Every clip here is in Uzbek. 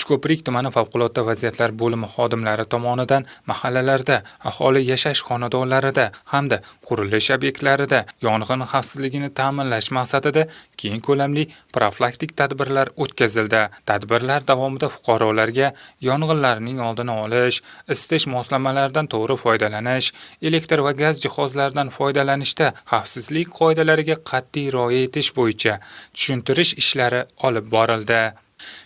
Uchko'prik tumani favqulodda vaziyatlar bo'limi xodimlari tomonidan mahallalarda, aholi yashash xonadonlarida hamda qurilish obyektlarida yong'in xavfsizligini ta'minlash maqsadida keng ko'lamli profilaktik tadbirlar o'tkazildi. Tadbirlar davomida fuqarolarga yong'inlarning oldini olish, isitish moslamalaridan to'g'ri foydalanish, elektr va gaz jihozlaridan foydalanishda xavfsizlik qoidalariga qat'iy rioya etish bo'yicha tushuntirish ishlari olib borildi.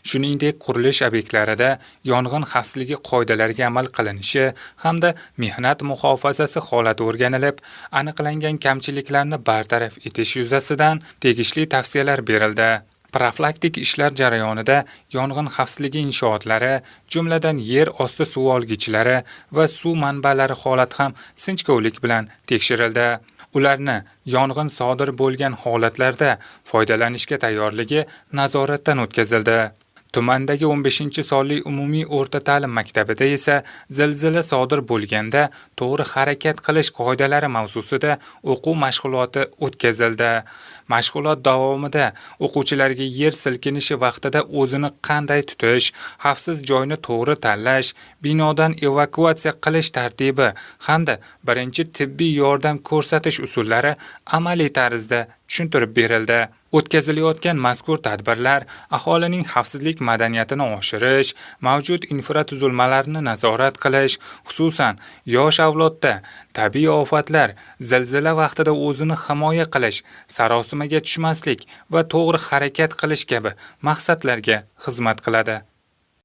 Shuningdek, qurilish obyektlarida yong'in xavfsizligi qoidalariga amal qilinishi hamda mehnat muhofazasi holati o'rganilib, aniqlangan kamchiliklarni bartaraf etish yuzasidan tegishli tavsiyalar berildi. Profilaktik ishlar jarayonida yong'in xavfsizligi inshootlari, jumladan yer osti suv olgichlari va suv manbalari holati ham sinchkovlik bilan tekshirildi. Ularni yong'in sodir bo'lgan holatlarda foydalanishga tayyorligi nazoratdan o'tkazildi. Tumandagi 15-sonli umumiy o'rta ta'lim maktabida esa zilzila sodir bo'lganda to'g'ri harakat qilish qoidalari mavzusida o'quv mashg'uloti o'tkazildi. Mashg'ulot davomida o'quvchilarga yer silkinishi vaqtida o'zini qanday tutish, xavfsiz joyni to'g'ri tanlash, binodan evakuatsiya qilish tartibi hamda birinchi tibbiy yordam ko'rsatish usullari amaliy tarzda tushuntirib berildi. O'tkazilayotgan mazkur tadbirlar aholining xavfsizlik madaniyatini oshirish, mavjud infratuzilmalarni nazorat qilish, xususan yosh avlodda tabiiy ofatlar, zilzila vaqtida o'zini himoya qilish, sarosimaga tushmaslik va to'g'ri harakat qilish kabi maqsadlarga xizmat qiladi.